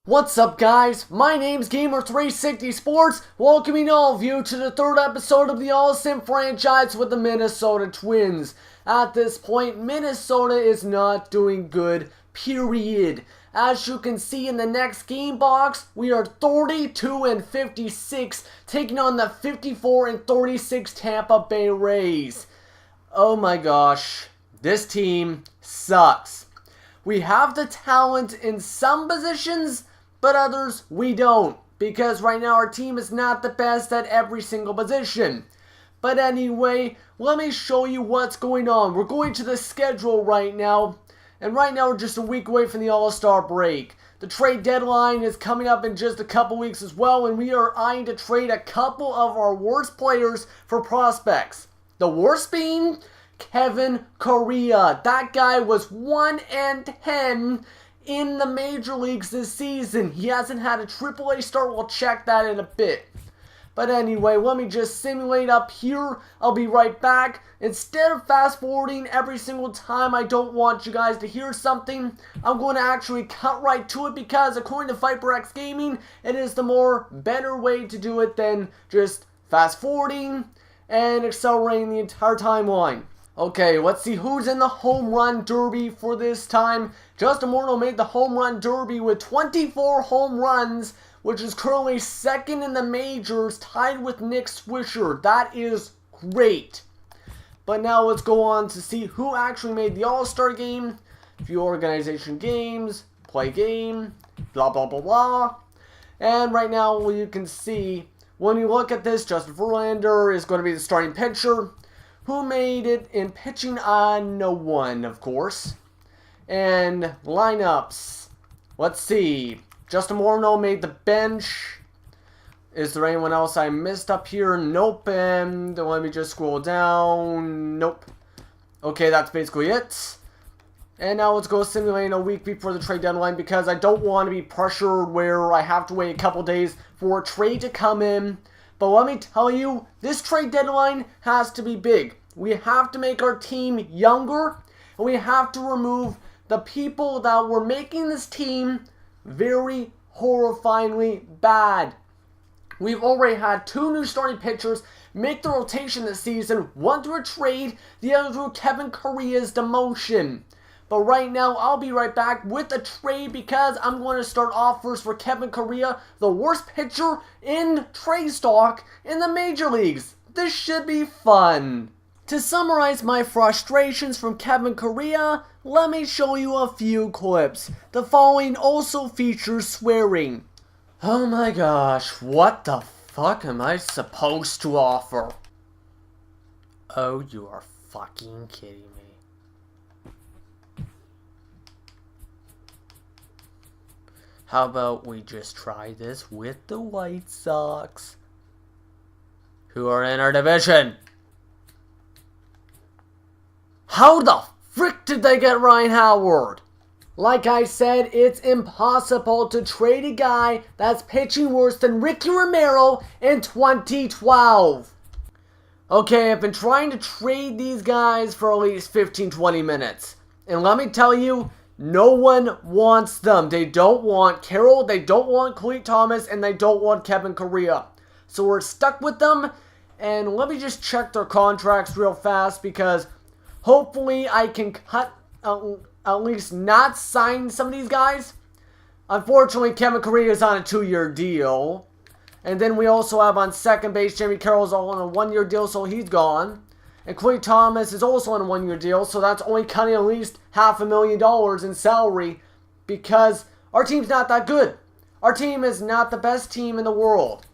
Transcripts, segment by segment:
What's up, guys? My name's Gamer360 Sports, welcoming all of you to the third episode of the All-Sim franchise with the Minnesota Twins. At this point, Minnesota is not doing good, period. As you can see in the next game box, we are 32-56, taking on the 54-36 Tampa Bay Rays. Oh my gosh, this team sucks. We have the talent in some positions, but others we don't, because right now our team is not the best at every single position. But anyway, let me show you what's going on. We're going to the schedule right now, and right now we're just a week away from the All-Star break. The trade deadline is coming up in just a couple weeks as well, and we are eyeing to trade a couple of our worst players for prospects. The worst being Kevin Correa. That guy was 1-10 in the major leagues this season. He hasn't had a AAA start. We'll check that in a bit. But anyway, let me just simulate up here. I'll be right back. Instead of fast forwarding every single time I don't want you guys to hear something, I'm going to actually cut right to it, because according to ViperX Gaming, it is the better way to do it than just fast forwarding and accelerating the entire timeline. Okay, let's see who's in the home run derby for this time. Justin Morneau made the home run derby with 24 home runs, which is currently second in the majors, tied with Nick Swisher. That is great. But now let's go on to see who actually made the All-Star game. View organization games, play game, blah blah blah blah. And right now you can see, when you look at this, Justin Verlander is going to be the starting pitcher. Who made it in pitching on? No one, of course. And lineups. Let's see. Justin Morneau made the bench. Is there anyone else I missed up here? Nope. And let me just scroll down. Nope. Okay, that's basically it. And now let's go simulating a week before the trade deadline, because I don't want to be pressured where I have to wait a couple days for a trade to come in. But let me tell you, this trade deadline has to be big. We have to make our team younger, and we have to remove the people that were making this team very horrifyingly bad. We've already had 2 new starting pitchers make the rotation this season, one through a trade, the other through Kevin Correa's demotion. But right now, I'll be right back with a trade, because I'm going to start offers for Kevin Correa, the worst pitcher in trade stock in the major leagues. This should be fun. To summarize my frustrations from Kevin Correa, let me show you a few clips. The following also features swearing. Oh my gosh, what the fuck am I supposed to offer? Oh, you are fucking kidding me. How about we just try this with the White Sox, who are in our division? How the frick did they get Ryan Howard? Like I said, it's impossible to trade a guy that's pitching worse than Ricky Romero in 2012. Okay, I've been trying to trade these guys for at least 15-20 minutes. And let me tell you, no one wants them. They don't want Carroll, they don't want Clete Thomas, and they don't want Kevin Correa. So we're stuck with them, and let me just check their contracts real fast, because hopefully I can at least not sign some of these guys. Unfortunately, Kevin Correa is on a 2-year deal. And then we also have on second base, Jamie Carroll's all on a 1-year deal, so he's gone. And Clete Thomas is also on a 1-year deal, so that's only cutting at least $500,000 in salary, because our team's not that good. Our team is not the best team in the world.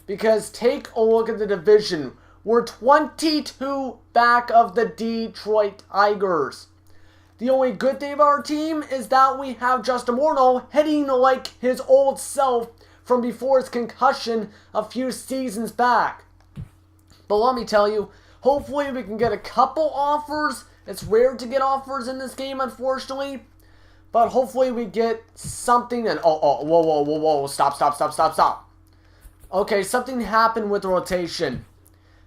Because take a look at the division. We're 22 back of the Detroit Tigers. The only good thing about our team is that we have Justin Morneau hitting like his old self from before his concussion a few seasons back. But let me tell you, hopefully we can get a couple offers. It's rare to get offers in this game, unfortunately. But hopefully we get something. And whoa, stop. Okay, something happened with the rotation.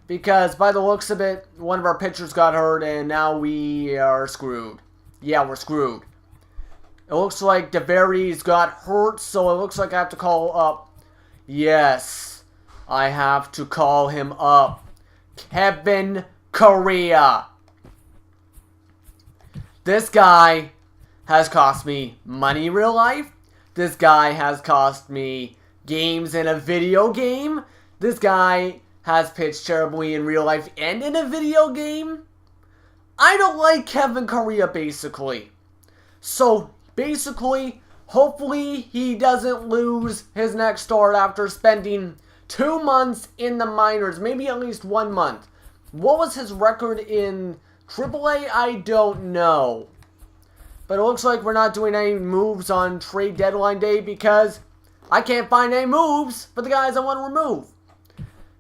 Because by the looks of it, one of our pitchers got hurt, and now we are screwed. Yeah, we're screwed. It looks like DeVary's got hurt, so it looks like I have to call up. Yes, I have to call him up. Kevin Correa. This guy has cost me money in real life. This guy has cost me games in a video game. This guy has pitched terribly in real life and in a video game. I don't like Kevin Correa, basically. So, basically, hopefully he doesn't lose his next start after spending 2 months in the minors. Maybe at least 1 month. What was his record in AAA? I don't know. But it looks like we're not doing any moves on trade deadline day because I can't find any moves for the guys I want to remove.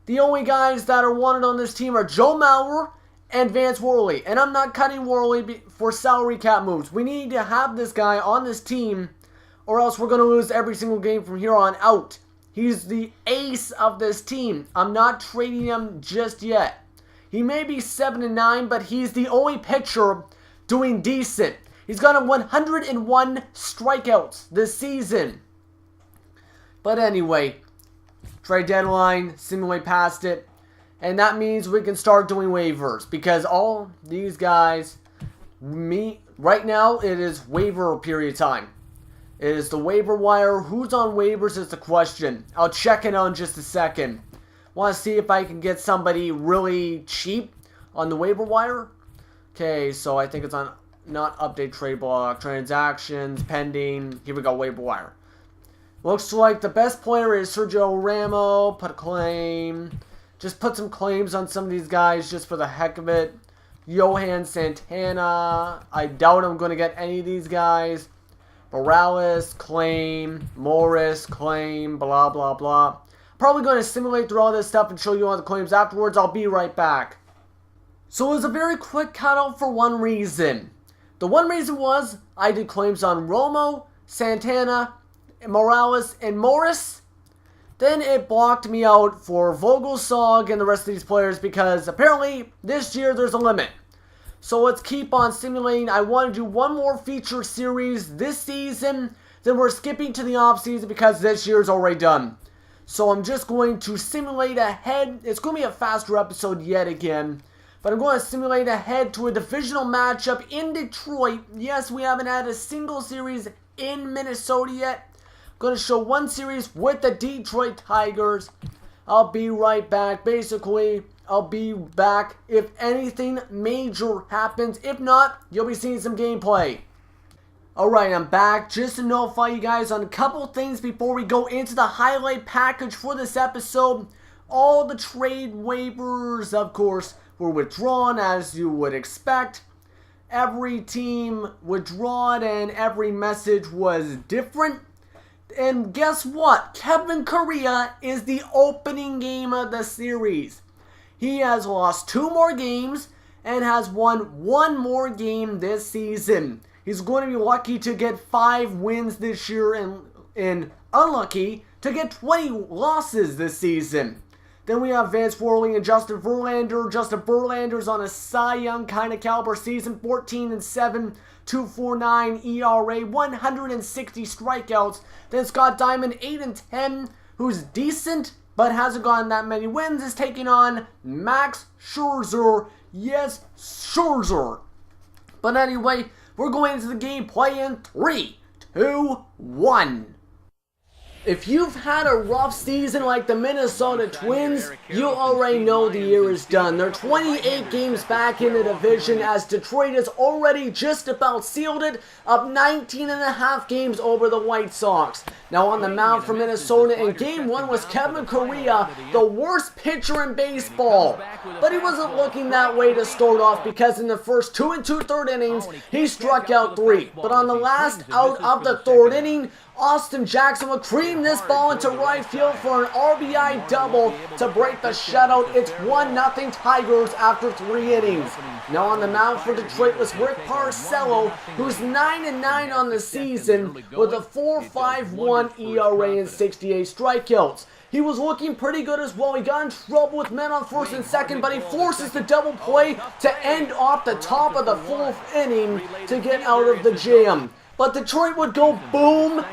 The only guys that are wanted on this team are Joe Mauer and Vance Worley. And I'm not cutting Worley for salary cap moves. We need to have this guy on this team or else we're going to lose every single game from here on out. He's the ace of this team. I'm not trading him just yet. He may be 7-9, but he's the only pitcher doing decent. He's got 101 strikeouts this season. But anyway, trade deadline, seemingly past it. And that means we can start doing waivers. Because all these guys, right now it is waiver period time. It is the waiver wire. Who's on waivers is the question. I'll check it out in just a second. Want to see if I can get somebody really cheap on the waiver wire? Okay, so I think it's on not update trade block. Transactions, pending. Here we go, waiver wire. Looks like the best player is Sergio Ramos. Put a claim. Just put some claims on some of these guys just for the heck of it. Johan Santana. I doubt I'm going to get any of these guys. Morales, claim. Morris, claim. Blah, blah, blah. Probably going to simulate through all this stuff and show you all the claims afterwards. I'll be right back. So it was a very quick cutout for one reason. The one reason was I did claims on Romo, Santana, Morales, and Morris. Then it blocked me out for Vogelsog and the rest of these players because apparently this year there's a limit. So let's keep on simulating. I want to do one more feature series this season. Then we're skipping to the off season because this year's already done. So I'm just going to simulate ahead. It's going to be a faster episode yet again. But I'm going to simulate ahead to a divisional matchup in Detroit. Yes, we haven't had a single series in Minnesota yet. I'm going to show one series with the Detroit Tigers. I'll be right back. Basically, I'll be back if anything major happens. If not, you'll be seeing some gameplay. Alright, I'm back just to notify you guys on a couple things before we go into the highlight package for this episode. All the trade waivers, of course, were withdrawn as you would expect. Every team withdrawn and every message was different. And guess what? Kevin Correa is the opening game of the series. He has lost 2 more games and has won 1 more game this season. He's going to be lucky to get 5 wins this year and unlucky to get 20 losses this season. Then we have Vance Worley and Justin Verlander. Justin Verlander's on a Cy Young kind of caliber season. 14-7, 2.49 ERA, 160 strikeouts. Then Scott Diamond, 8-10, who's decent but hasn't gotten that many wins, is taking on Max Scherzer. Yes, Scherzer. But anyway, we're going into the gameplay in 3, 2, 1. If you've had a rough season like the Minnesota Twins, you already know the year is done. They're 28 games back in the division as Detroit has already just about sealed it, up 19.5 games over the White Sox. Now on the mound for Minnesota in Game 1 was Kevin Correa, the worst pitcher in baseball. But he wasn't looking that way to start off because in the first 2 2/3 innings, he struck out 3. But on the last out of the 3rd inning, Austin Jackson will cream this ball into right field for an RBI double to break the shutout. It's 1-0 Tigers after 3 innings. Now on the mound for Detroit was Rick Porcello, who's 9-9 on the season with a 4.51 ERA and 68 strikeouts. He was looking pretty good as well. He got in trouble with men on first and second, but he forces the double play to end off the top of the 4th inning to get out of the jam. But Detroit would go boom,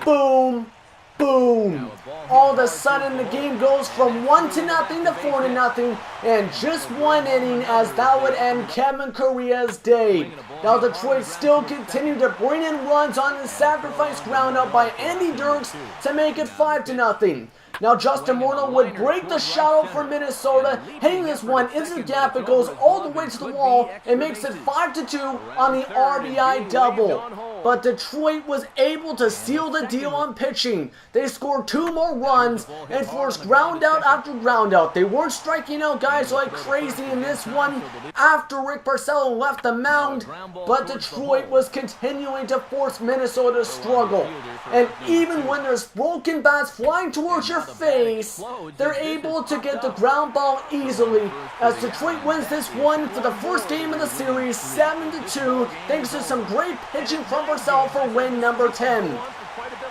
boom, boom. All of a sudden the game goes from 1-0 to 4-0 in just one inning, as that would end Kevin Correa's day. Now Detroit still continued to bring in runs on the sacrifice ground out by Andy Dirks to make it 5-0. Now Justin Morneau would break the shutout for Minnesota, hitting this one into the gap. It goes all the way to the wall and makes it 5-2 on the RBI double. But Detroit was able to seal the deal on pitching. They scored 2 more runs and forced ground out after ground out. They weren't striking out guys like crazy in this one after Rick Porcello left the mound, but Detroit was continuing to force Minnesota to struggle. And even when there's broken bats flying towards your face, they're able to get the ground ball easily, as Detroit wins this one for the first game of the series 7-2, thanks to some great pitching from Porcello for win number 10.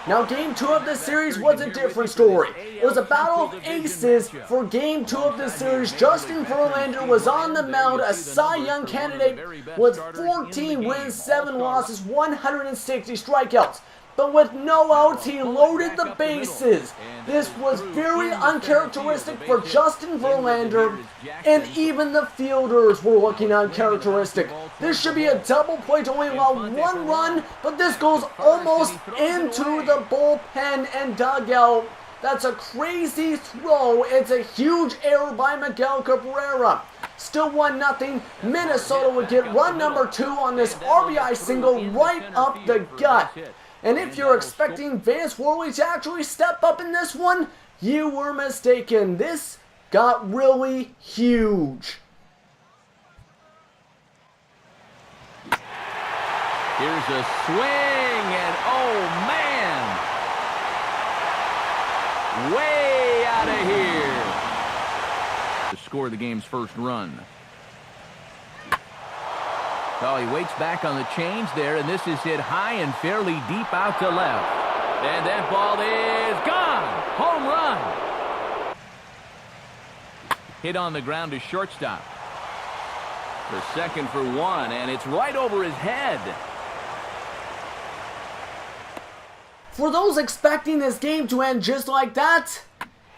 Now game 2 of this series was a different story. It was a battle of aces for game 2 of this series. Justin Verlander was on the mound, a Cy Young candidate with 14 wins, 7 losses, 160 strikeouts. But with no outs, he loaded the bases. This was very uncharacteristic for Justin Verlander, and even the fielders were looking uncharacteristic. This should be a double play to only allow 1 run, but this goes almost into the bullpen and dugout. That's a crazy throw. It's a huge error by Miguel Cabrera. Still 1-0. Minnesota would get run number 2 on this RBI single right up the gut. And if you're expecting Vance Worley to actually step up in this one, you were mistaken. This got really huge. Here's a swing, and oh man! Way out of here to score the game's first run. Oh, he waits back on the change there, and this is hit high and fairly deep out to left. And that ball is gone! Home run! Hit on the ground to shortstop. For second for 1, and it's right over his head. For those expecting this game to end just like that,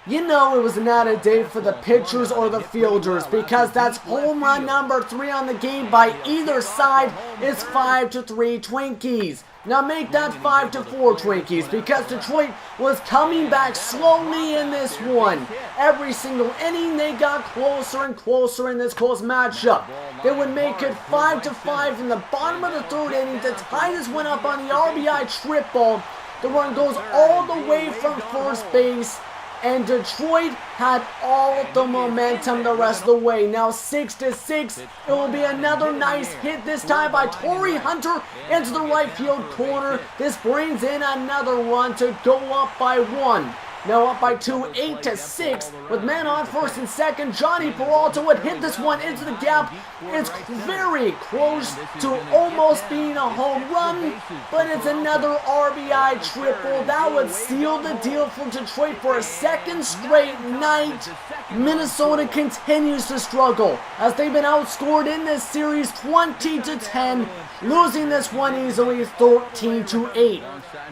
you know it was not a day for the pitchers or the fielders, because that's home run number 3 on the game by either side. It's 5-3 Twinkies. Now make that 5-4 Twinkies, because Detroit was coming back slowly in this one. Every single inning they got closer and closer in this close matchup. They would make it 5-5 in the bottom of the 3rd inning. The Tigers went up on the RBI triple. The run goes all the way from first base, and Detroit had all the momentum the rest of the way. Now 6-6. It will be another nice hit, this time by Torrey Hunter into the right field corner. This brings in another run to go up by 1. Now up by 2, 8-6, with man on first and second. Johnny Peralta would hit this one into the gap. It's very close to almost being a home run, but it's another RBI triple. That would seal the deal for Detroit for a second straight night. Minnesota continues to struggle, as they've been outscored in this series 20-10, losing this one easily 13-8.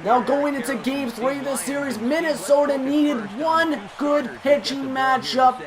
Now going into game 3 of this series, Minnesota needed one good pitching matchup,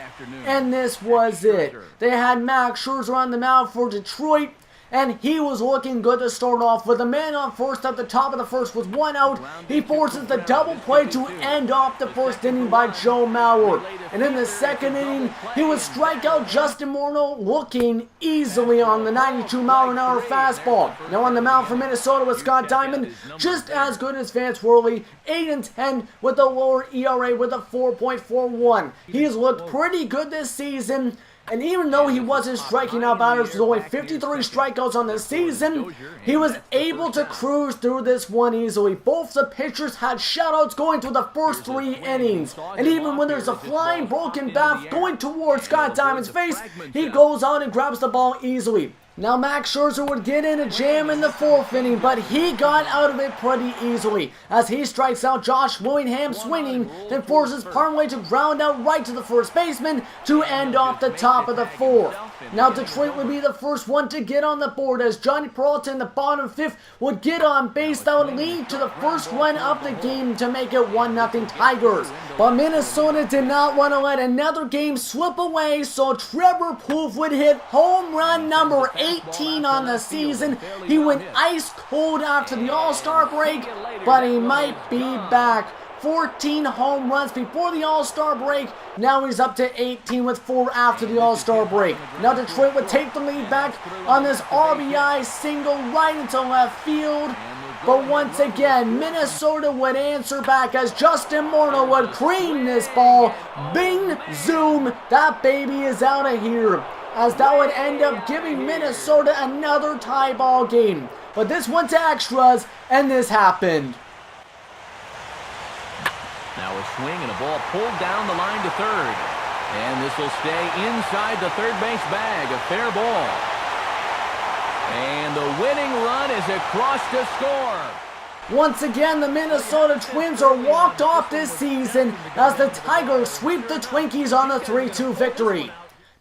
and this was it. They had Max Scherzer on the mound for Detroit, and he was looking good to start off with. A man on first at the top of the first with 1 out. He forces the double play to end off the first inning by Joe Mauer. And in the second inning, he would strike out Justin Morneau, looking easily on the 92-mile-an-hour fastball. Now on the mound for Minnesota was Scott Diamond, just as good as Vance Worley, 8-10 with a lower ERA with a 4.41. He's looked pretty good this season. And even though he wasn't striking out batters with only 53 strikeouts on the season, he was able to cruise through this one easily. Both the pitchers had shutouts going through the first 3 innings. And even when there's a flying broken bat going towards Scott Diamond's face, he goes out and grabs the ball easily. Now Max Scherzer would get in a jam in the 4th inning, but he got out of it pretty easily as he strikes out Josh Willingham swinging, then forces Parmley to ground out right to the first baseman to end off the top of the 4th. Now Detroit would be the first one to get on the board as Johnny Peralta in the bottom 5th would get on base. That would lead to the first run of the game to make it 1-0 Tigers. But Minnesota did not want to let another game slip away, so Trevor Plouffe would hit home run number 18 on the season. He went ice cold after the All-Star break, but he might be back. 14 home runs before the All-Star break. Now he's up to 18 with 4 after the All-Star break. Now Detroit would take the lead back on this RBI single right into left field. But once again, Minnesota would answer back as Justin Morneau would cream this ball. Bing, zoom, that baby is out of here. As that would end up giving Minnesota another tie ball game. But this went to extras, and this happened. Now a swing and a ball pulled down the line to third. And this will stay inside the third base bag. A fair ball. And the winning run is across to score. Once again, the Minnesota Twins are walked off this season as the Tigers sweep the Twinkies on the 3-2 victory.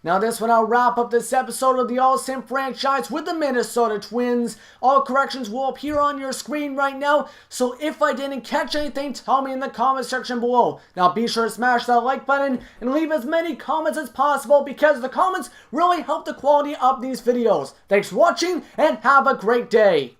Now this one, I'll wrap up this episode of the All-Sim franchise with the Minnesota Twins. All corrections will appear on your screen right now, so if I didn't catch anything, tell me in the comment section below. Now be sure to smash that like button and leave as many comments as possible because the comments really help the quality of these videos. Thanks for watching and have a great day.